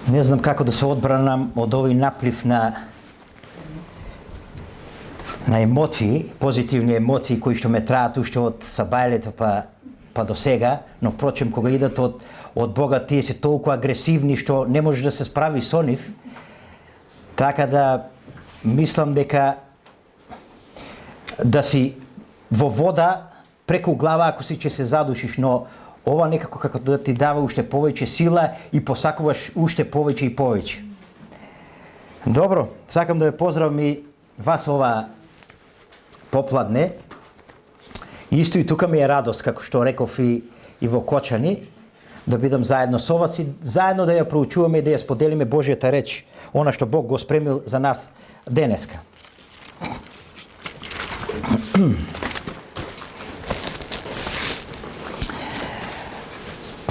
Не знам како да се одбранам од овој наплив на емоции, позитивни емоции кои што ме траат уште од сабајлето па до сега, но впрочем кога идат од Бога тие се толку агресивни што не може да се справи со нив. Така да мислам дека да си во вода преку глава ако си ќе се задушиш, но ова некако како да ти дава уште повеќе сила и посакуваш уште повеќе и повеќе. Добро, сакам да ве поздравам и вас ова попладне. Исто и тука ми е радост, како што реков и во Кочани, да бидам заедно со вас и заедно да ја проучуваме и да ја споделиме Божјата реч, она што Бог го спремил за нас денеска.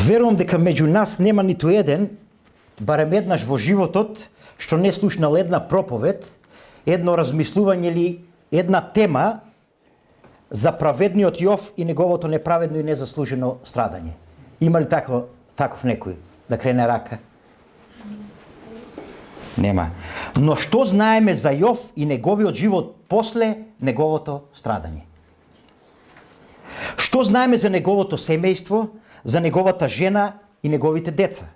Верувам дека меѓу нас нема ниту еден, барем еднаш во животот, што не слушнал една проповед, едно размислување или една тема за праведниот Јов и неговото неправедно и незаслужено страдање. Има ли таков некој да крене рака? Нема. Но што знаеме за Јов и неговиот живот после неговото страдање? Што знаеме за неговото семејство, за неговата жена и неговите деца?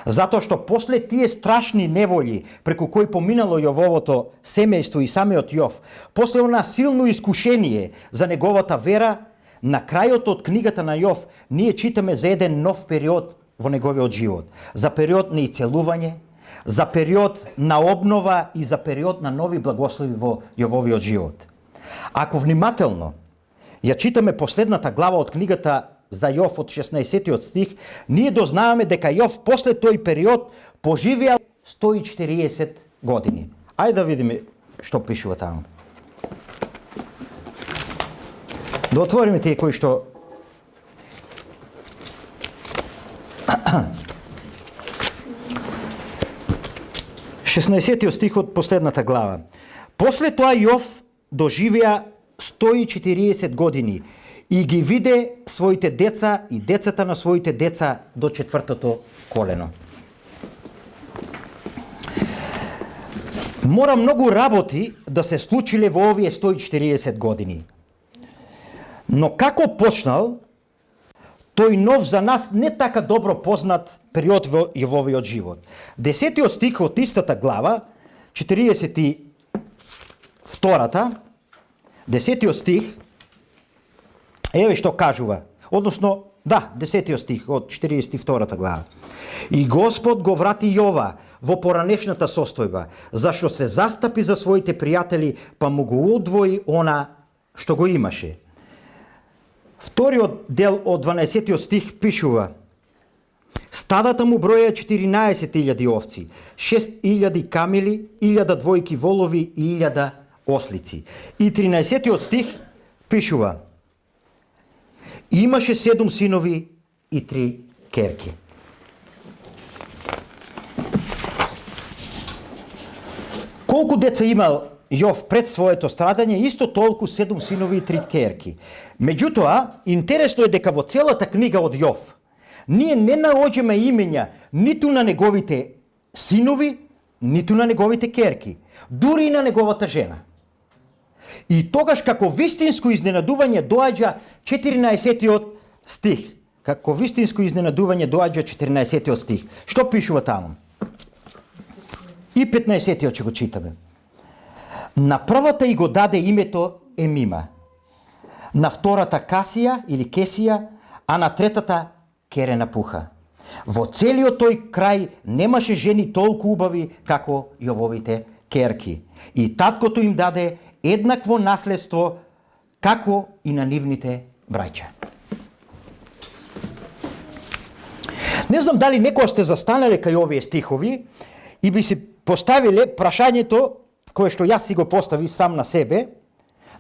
Затоа што после тие страшни неволји преку кои поминало Јововото семејство и самиот Јов, после она силно искушение за неговата вера, на крајот од книгата на Јов ние читаме за еден нов период во неговиот живот, за период на ицелување, за период на обнова и за период на нови благослови во Јововиот живот. Ако внимателно ја читаме последната глава од книгата за Јов од 16 стих, ние дознаваме дека Јов после тој период поживеал 140 години. Ајде да видиме што пишува таму. Да отвориме тие кои што 16 стих од последната глава. После тоа Јов доживеа 140 години и ги виде своите деца и децата на своите деца до четвртото колено. Мора многу работи да се случиле во овие 140 години. Но како почнал тој нов за нас не така добро познат период во Јововиот живот? 10 стих од истата глава, 42-та, 10 стих, еве што кажува, односно, 10 стих од 42-та глава. И Господ го врати Јова во поранешната состојба, зашто се застапи за своите пријатели, па му го удвои она што го имаше. Вториот дел од 12 стих пишува: стадата му броја 14.000 овци, 6.000 камили, 1.000 двојки волови и 1.000 ослици. И 13 стих пишува: имаше 7 синови и 3 керки. Колку деца имал Јов пред своето страдање? Исто толку 7 синови и 3 керки. Меѓутоа, интересно е дека во целата книга од Јов ние не наоѓаме имења ниту на неговите синови, ниту на неговите керки, дури и на неговата жена. И тогаш како вистинско изненадување доаѓа 14 стих. Како вистинско изненадување доаѓа 14 стих. Што пишува таму? И 15 ќе го читаме. На првата и го даде името Емима, на втората Касија или Кесија, а на третата Керена Пуха. Во целиот тој крај немаше жени толку убави како Јововите керки. И таткото им даде еднакво наследство како и на нивните браќа. Не знам дали некоја сте застанале кај овие стихови и би си поставиле прашањето кое што јас си го постави сам на себе,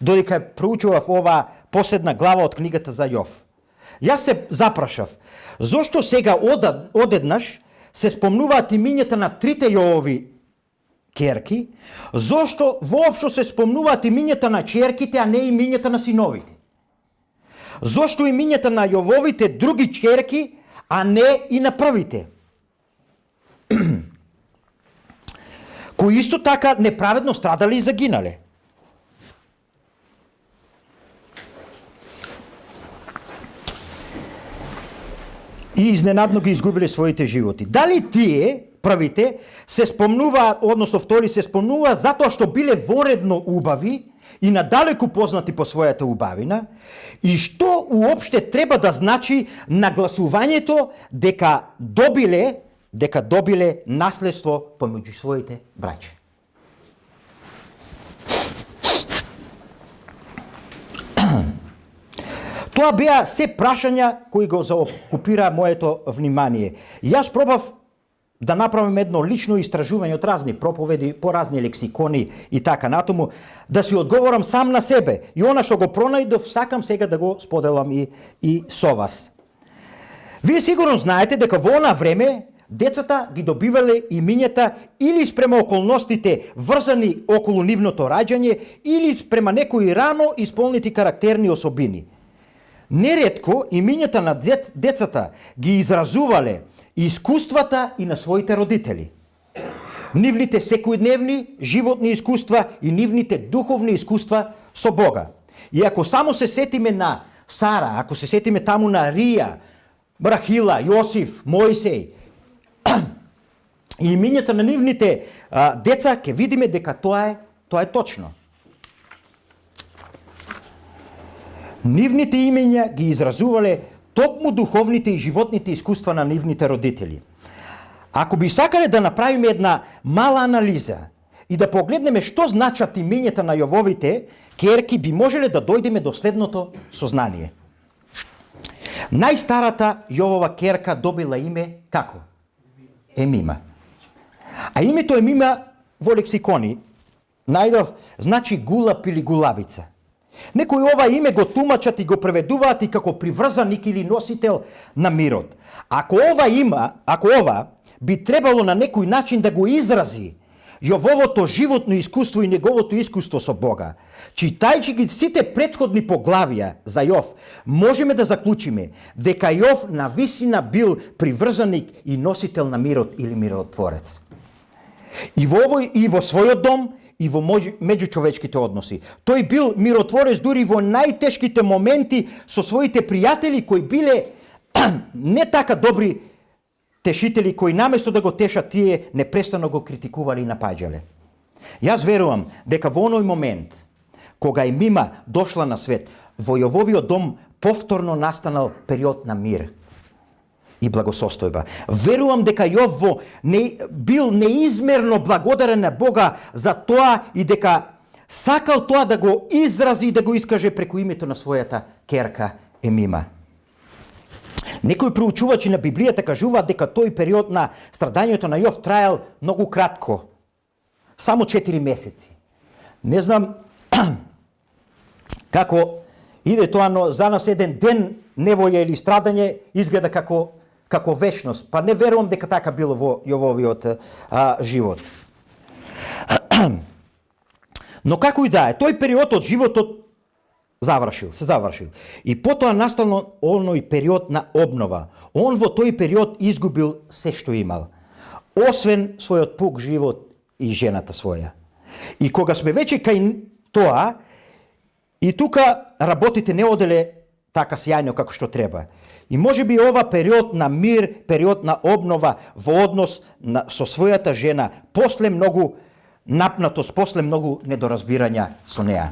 додека проучував ова последна глава од книгата за Јов. Јас се запрашав, зошто сега одеднаш се спомнуваат имињата на трите Јовови керки, зошто воопшто се спомнуваат имињата на черките, а не имињата на синовите? Зошто имињата на Јововите други ќерки, а не и на првите? Кои исто така неправедно страдале и загинале. И изненадно ги изгубиле своите животи. Дали тие, првите, се спомнуваат, односно втори се спомнуваат затоа што биле воредно убави и надалеку познати по својата убавина, и што уопште треба да значи нагласувањето дека добиле наследство помеѓу своите браќа. Тоа беа се прашања кои го заокупира моето внимание. Јас пробав да направим едно лично истражување од разни проповеди, по разни лексикони и така натаму, да си одговорам сам на себе. И она што го пронајдов, сакам сега да го споделам и со вас. Вие сигурно знаете дека во она време децата ги добивале имињата или спрема околностите врзани околу нивното раѓање, или спрема некои рано исполнети карактерни особини. Неретко имињата на децата ги изразувале искуствата и на своите родители. Нивните секојдневни животни искуства и нивните духовни искуства со Бога. И ако само се сетиме на Сара, ако се сетиме таму на Рија, Рахила, Јосиф, Мојсей, и имињата на нивните деца, ќе видиме дека тоа е точно. Нивните имиња ги изразувале токму духовните и животните искуства на нивните родители. Ако би сакале да направиме една мала анализа и да погледнеме што значат имињата на Јововите ќерки, би можеле да дојдеме до следното сознание. Најстарата Јовова ќерка добила име како? Емима. А името Емима во лексикони најдов значи гулаб или гулабица. Некои ова име го тумачат и го преведуваат и како приврзаник или носител на мирот. Ако ова би требало на некој начин да го изрази Јововото животно искуство и неговото искуство со Бога, читајќи ги сите претходни поглавија за Јов, можеме да заклучиме дека Јов навистина бил приврзаник и носител на мирот или миротворец. И во својот дом, и во меѓучовечките односи. Тој бил миротворец дури во најтешките моменти со своите пријатели кои биле не така добри тешители, кои наместо да го тешат тие непрестано го критикували и напаѓале. Јас верувам дека во оној момент кога Емима дошла на свет, во Јововиот дом повторно настанал период на мир и благосостојба. Верувам дека Јов бил неизмерно благодарен на Бога за тоа и дека сакал тоа да го изрази и да го искаже преку името на својата ќерка Емима. Некои проучувачи на Библијата кажуваат дека тој период на страдањето на Јов траел многу кратко. Само 4 месеци. Не знам како иде тоа, но за нас еден ден неволја или страдање изгледа како вечност. Па не верувам дека така било во Јововиот живот. Но како и да е, тој период од животот се завршил. И потоа настално оној период на обнова. Он во тој период изгубил се што имал. Освен својот пук живот и жената своја. И кога сме веќе кај тоа, и тука работите не оделе така сјајно како што треба. И може би ова период на мир, период на обнова во однос со својата жена, после многу напнатост, после многу недоразбирања со неа.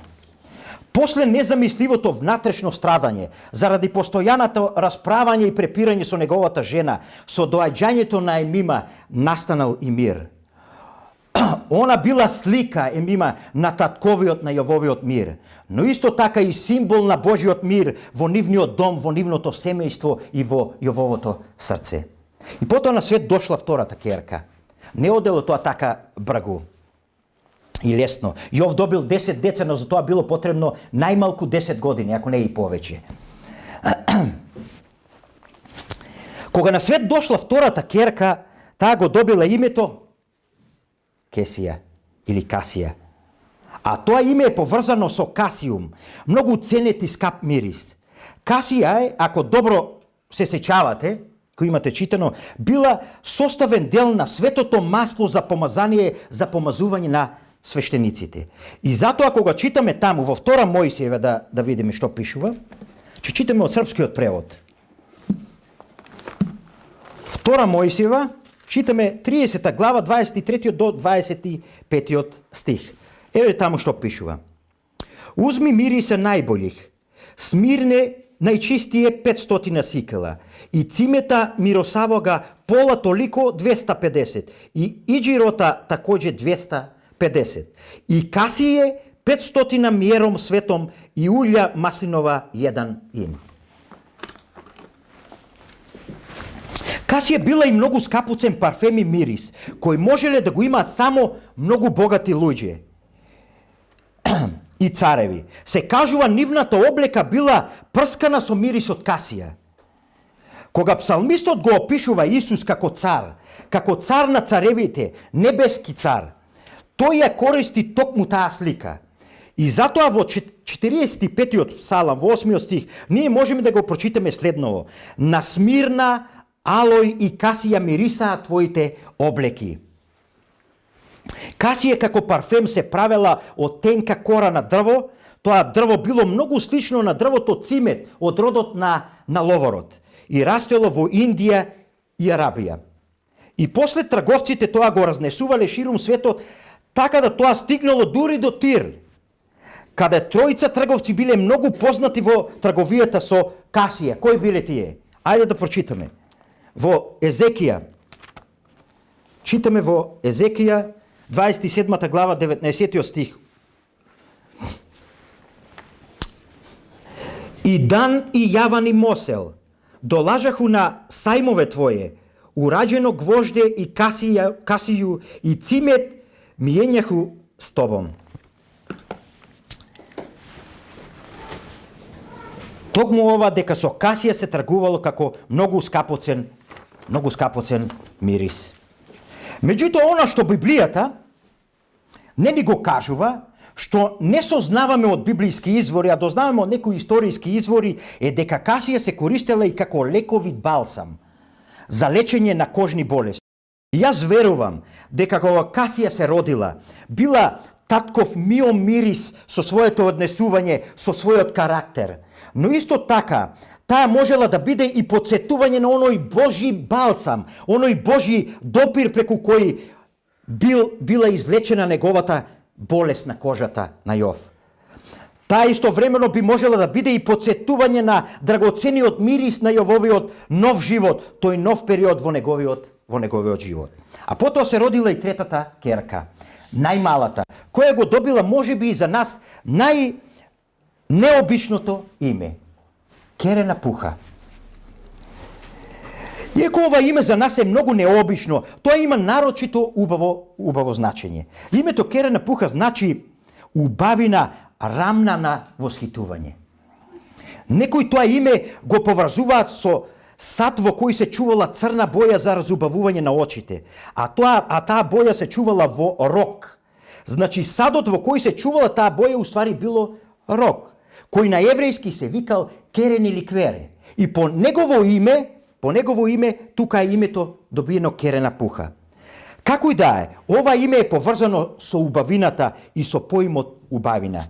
После незамисливото внатрешно страдање, заради постојаното расправање и препирање со неговата жена, со доаѓањето на Емима настанал и мир. Она била слика, Емима, на татковиот на Јововиот мир, но исто така и символ на Божиот мир во нивниот дом, во нивното семејство и во Јововото срце. И потоа на свет дошла втората ќерка. Не одело тоа така брагу и лесно. Јов добил 10 деца, но за тоа било потребно најмалку 10 години, ако не и повеќе. Кога на свет дошла втората ќерка, таа го добила името Кесија или Касија. А тоа име е поврзано со касиум, многу ценет и скап мирис. Касија е, ако добро се сеќавате, кој имате читано, била составен дел на светото масло за помазание, за помазување на свештениците. И затоа кога читаме таму во втора Мојсиева да видиме што пишува, ќе читаме од српскиот превод. Втора Мојсиева, читаме 30 глава, 23 до 25 стих. Еве таму што пишува. Узми мириса најболјих, смирне најчистие 500 сикела и цимета миросавога пола толико 250 и иџирота такоđe 250 и касие 500 мjerом светом и улја маслинова 1 ин. Касија била и многу скапуцен парфем и мирис, кој можеле да го имаат само многу богати луѓе и цареви. Се кажува нивната облека била прскана со мирис од касија. Кога псалмистот го опишува Исус како цар на царевите, небески цар, тој ја користи токму таа слика. И затоа во 45-тиот псалам, во 8 стих, ние можеме да го прочитаме следново. На смирна, алој и касија мирисаа твоите облеки. Касија како парфем се правела од тенка кора на дрво, тоа дрво било многу слично на дрвото цимет од родот на ловорот и растело во Индија и Арабија. И после трговците тоа го разнесувале ширум светот, така да тоа стигнало дури до Тир, каде тројца трговци биле многу познати во трговијата со касија. Кои биле тие? Ајде да прочитаме. Во Езекија, читаме во Езекија, 27 глава, 19 стих. И Дан и Јаван и Мосел долажаху на сајмове твое, ураđено гвожде и касију и цимет мијењаху с тобом. Токму ова дека со касија се тргувало како многу скапоцен мирис. Меѓутоа, она што Библијата не ни го кажува, што не сознаваме од библиски извори, а дознаваме од некои историски извори, е дека касија се користела и како лековит балсам за лечење на кожни болести. И јас верувам дека кога касија се родила, била татков миом мирис со своето однесување, со својот карактер. Но исто така, таа можела да биде и подсетување на оној Божји балсам, оној Божји допир преку кој била излечена неговата болест на кожата на Јов. Таа истовремено би можела да биде и подсетување на драгоцениот мирис на Јововиот нов живот, тој нов период во неговиот живот. А потоа се родила и третата керка, најмалата, која го добила можеби и за нас необичното име. Керена Пуха. Иако ова име за нас е многу необично, тоа има нарочито убаво значење. Името Керена Пуха значи убавина, рамна на восхитување. Некои тоа име го поврзуваат со сад во кој се чувала црна боја за разубавување на очите, а таа боја се чувала во рог. Значи садот во кој се чувала таа боја уствари било рог, кој на еврејски се викал Керен или Квере. И по негово име тука е името добиено Керена Пуха. Како и да е, ова име е поврзано со убавината и со поимот убавина.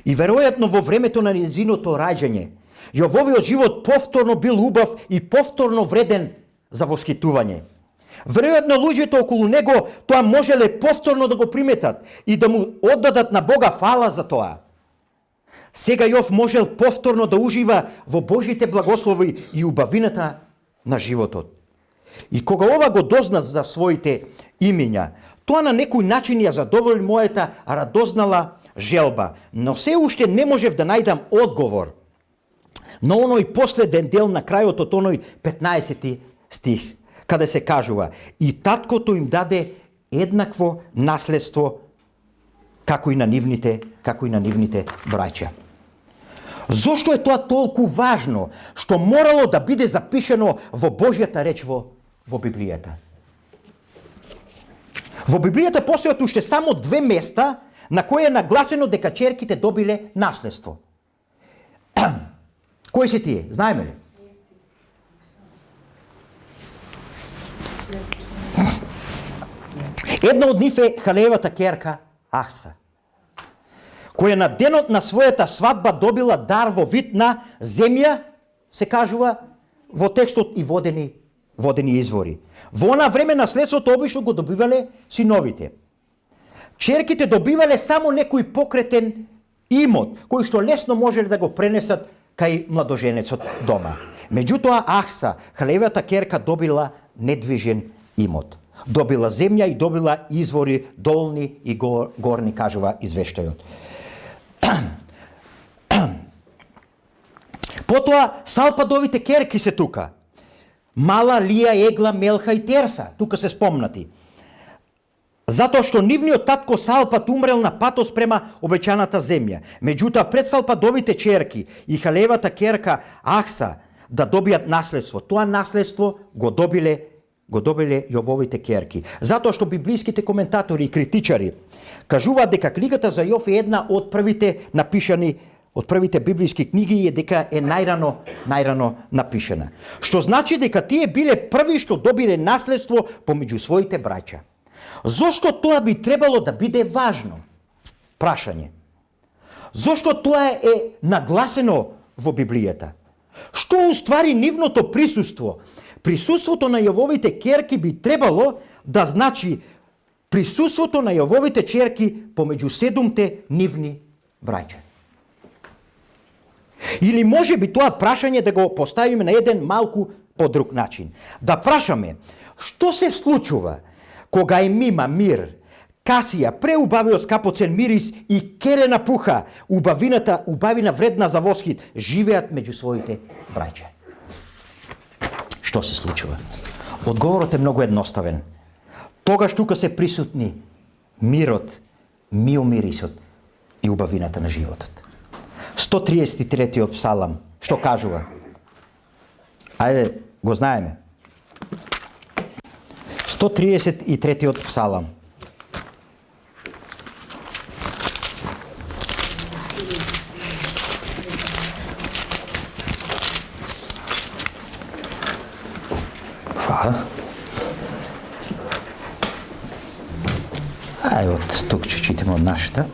И веројатно во времето на нејзиното раѓање, Јововиот живот повторно бил убав и повторно вреден за восхитување. Веројатно луѓето околу него тоа можеле повторно да го приметат и да му оддадат на Бога фала за тоа. Сега Јов можел повторно да ужива во Божите благослови и убавината на животот. И кога ова го дозна за своите имиња, тоа на некој начин ја задоволи мојата радознала желба, но се уште не можев да најдам одговор на оној последен дел на крајот од оној 15 стих, каде се кажува: и таткото им даде еднакво наследство како и на нивните браќа. Зошто е тоа толку важно, што морало да биде запишено во Божјата реч во Библијата? Во Библијата постојат уште само 2 места на кои е нагласено дека ќерките добиле наследство. Кои се тие? Знаеме ли? Една од нив е халеевата керка Ахса, која на денот на својата свадба добила дар во вид на земја, се кажува во текстот, и водени извори. Во она време наследството обично го добивале синовите. Черките добивале само некој покретен имот, кој што лесно можеле да го пренесат кај младоженецот дома. Меѓутоа Ахса, халеевата керка, добила недвижен имот. Добила земја и добила извори долни и горни, кажува извештајот. Потоа Салпадовите керки се тука. Мала, Лија, Егла, Мелха и Терса, тука се спомнати. Затоа што нивниот татко Салпад умрел на патот спрема обеќаната земја. Меѓутоа пред Салпадовите черки и халеевата керка Ахса да добијат наследство, тоа наследство го добиле Јововите керки. Затоа што библиските коментатори и критичари кажуваат дека книгата за Јов е една од првите напишани, од првите библиски книги, и дека е најрано напишана. Што значи дека тие биле први што добиле наследство помеѓу своите браќа. Зошто тоа би требало да биде важно? Прашање. Зошто тоа е нагласено во Библијата? Што уствари нивното присуство? Присуството на Јововите керки би требало да значи присуството на Јововите черки помеѓу 7 нивни браќа. Или може би тоа прашање да го поставиме на еден малку подруг начин. Да прашаме, што се случува кога Емима, Мир, Касија, преубавиот скапоцен мирис и керена пуха, убавина вредна за восхит, живеат меѓу своите браќа? Што се случува? Одговорот е многу едноставен. Тогаш тука се присутни мирот, миомирисот и убавината на животот. 133 псалам, што кажува? Ајде, го знаеме. 133 псалам. Ај, од тук ќе читаме од нашата.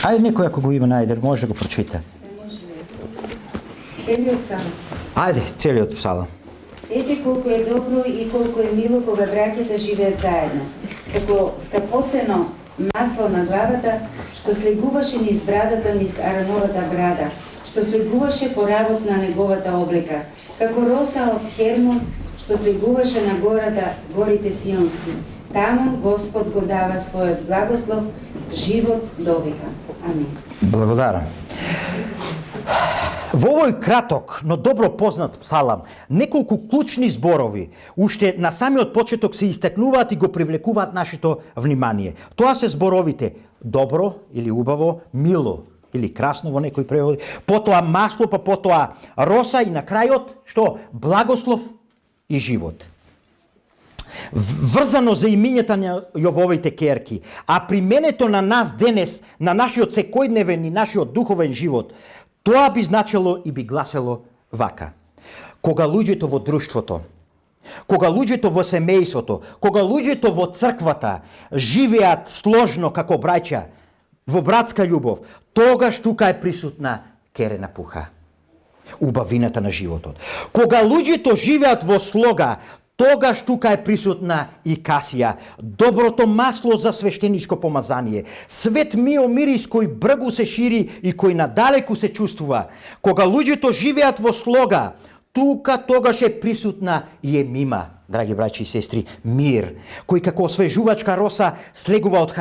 Ајде, некој ако го има најдер, може да го прочита. Целиот псалам. Ајде, целиот псалам. Ете колку е добро и колку е мило кога браќата живеат заедно. Како скапоцено масло на главата, што слегуваше низ брадата, низ Арановата брада, што слегуваше по работ на неговата облека, како роса од Хермон, што слегуваше на горите Сионски. Таму Господ го дава својот благослов, живот до века. Амин. Благодарам. Во овој краток, но добро познат псалам, неколку клучни зборови уште на самиот почеток се истакнуваат и го привлекуваат нашето внимание. Тоа се зборовите добро или убаво, мило или красно во некој преводи, потоа масло, па потоа роса и на крајот, што? Благослов и живот. Врзано за имињата на Јововите керки, а применето на нас денес, на нашиот секојдневен и нашиот духовен живот, тоа би значело и би гласело вака. Кога луѓето во друштвото, кога луѓето во семејството, кога луѓето во црквата живеат сложно како браќа, во братска љубов, тогаш тука е присутна керена пуха, убавината на животот. Кога луѓето живеат во слога, тогаш тука е присутна и Касија, доброто масло за свештеничко помазание, свет миомирис кој бргу се шири и кој надалеку се чувствува. Кога луѓето живеат во слога, тука тогаш е присутна и Емима, драги браќи и сестри, мир, кој како освежувачка роса слегува од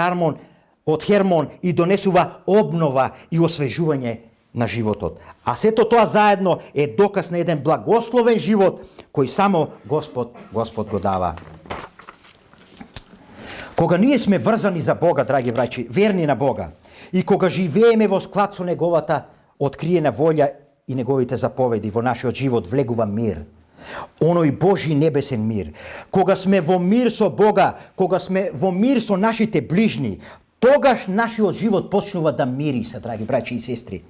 Хермон и донесува обнова и освежување на животот. А сето тоа заедно е доказ на еден благословен живот кој само Господ го дава. Кога ние сме врзани за Бога, драги браќи, верни на Бога, и кога живееме во склад со неговата откриена волја и неговите заповеди, во нашиот живот влегува мир. Оној Божи небесен мир. Кога сме во мир со Бога, кога сме во мир со нашите ближни, тогаш нашиот живот почнува да мириса, драги браќи и сестри.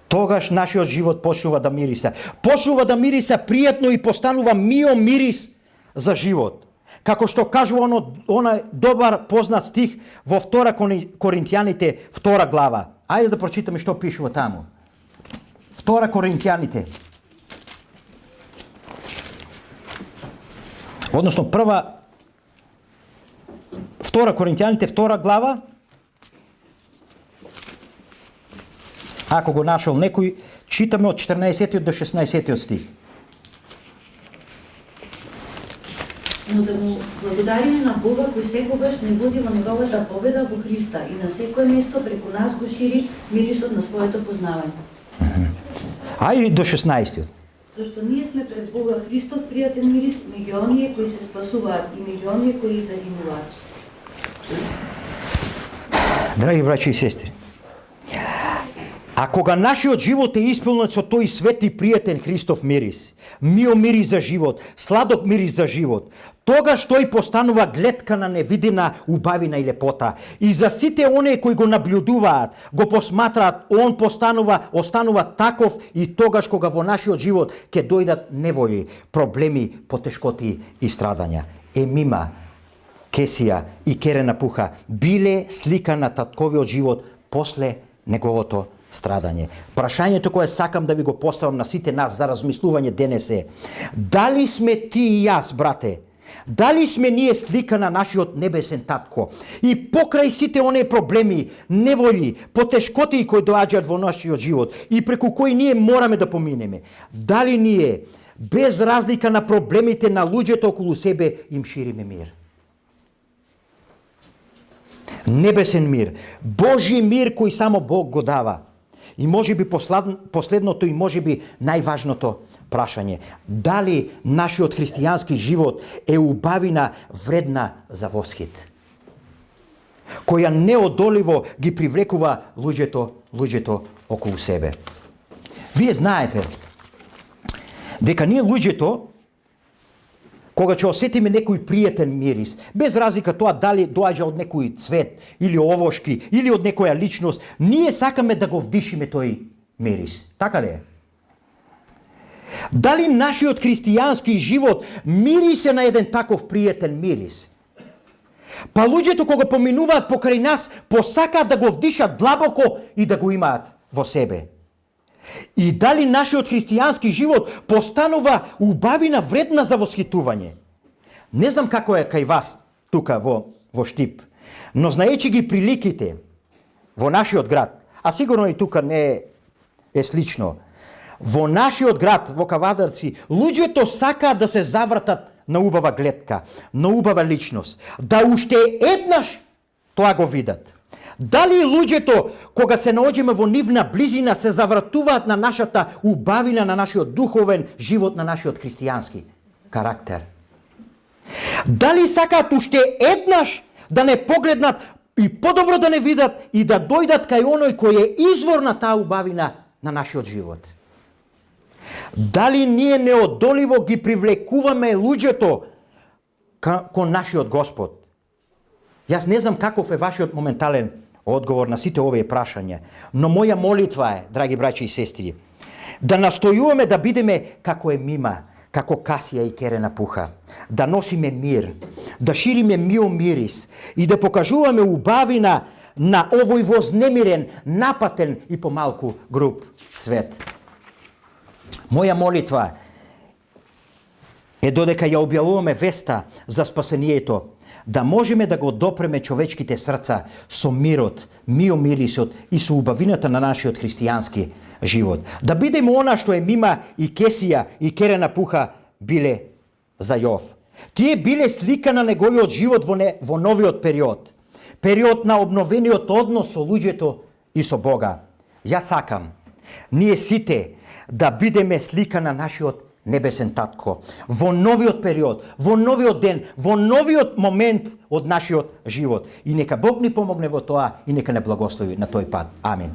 Тогаш нашиот живот почнува да мириса. Почнува да мириса пријатно и постанува мио мирис за живот. Како што кажува оној добар познат стих во 2 Коринтијаните 2 глава. Ајде да прочитаме што пишува таму. 2 Коринтијаните. Односно 2 Коринтијаните 2 глава. Ако го нашол некој, читаме од 14 до 16 стих. Но да му благодариме на Бога кој секогаш не води во неговата победа во Христа и на секое место преку нас го шири мирисот на своето познавање. Ајде до 16. Зашто ние сме пред Бога Христов пријатен мирис меѓу оние кои се спасуваат и меѓу оние кои загинуваат. Драги браќи и сестри, а кога нашиот живот е исполнет со тој свет и пријатен Христов мирис, мио мирис за живот, сладок мирис за живот, тогаш тој постанува гледка на невидена убавина и лепота. И за сите оние кои го наблюдуваат, го посматраат, он останува таков и тогаш кога во нашиот живот ќе дојдат неволи, проблеми, потешкоти и страдања. Емима, Кесија и Керена Пуха биле слика на татковиот живот после неговото страдање. Прашањето кое сакам да ви го поставам на сите нас за размислување денес е: дали сме ти и јас, брате? Дали сме ние слика на нашиот небесен татко? И покрај сите оние проблеми, неволи, потешкоти кои доаѓаат во нашиот живот и преку кои ние мораме да поминеме, дали ние без разлика на проблемите на луѓето околу себе им шириме мир? Небесен мир, Божи мир кој само Бог го дава. И може би последното и може би најважното прашање: дали нашиот христијански живот е убавина вредна за восхит, која неодоливо ги привлекува луѓето околу себе? Вие знаете дека ние луѓето, кога ќе осетиме некој пријатен мирис, без разлика тоа дали доаѓа од некој цвет, или овошки, или од некоја личност, ние сакаме да го вдишиме тој мирис. Така ли е? Дали нашиот христијански живот мирисе на еден таков пријатен мирис? Па луѓето кога поминуваат покрај нас, посакаат да го вдишат длабоко и да го имаат во себе. И дали нашиот христијански живот постанува убавина вредна за восхитување? Не знам како е кај вас тука во Штип, но знаејќи ги приликите во нашиот град, а сигурно и тука не е слично, во нашиот град, во Кавадарци, луѓето сакаат да се завртат на убава гледка, на убава личност, да уште еднаш тоа го видат. Дали луѓето, кога се наоѓаме во нивна близина, се завратуваат на нашата убавина, на нашиот духовен живот, на нашиот христијански карактер? Дали сакаат уште еднаш да не погледнат и подобро да не видат и да дојдат кај оној кој е извор на таа убавина на нашиот живот? Дали ние неодоливо ги привлекуваме луѓето кон нашиот Господ? Јас не знам каков е вашиот моментален одговор на сите овие прашања, но моја молитва е, драги браќи и сестри, да настојуваме да бидеме како Емима, како Касија и Керена Пуха, да носиме мир, да шириме мио мирис и да покажуваме убавина на овој вознемирен, напатен и помалку груб свет. Моја молитва е додека ја објавуваме веста за спасението, да можеме да го допреме човечките срца со мирот, мио мирисот и со убавината на нашиот христијански живот. Да бидеме она што Емима и Кесија и Керена Пуха биле за Јов. Тие биле слика на неговиот живот во новиот период. Период на обновениот однос со луѓето и со Бога. Јас сакам ние сите да бидеме слика на нашиот небесен татко во новиот период, во новиот ден, во новиот момент од нашиот живот. И нека Бог ни помогне во тоа и нека не благослови на тој пат. Амин.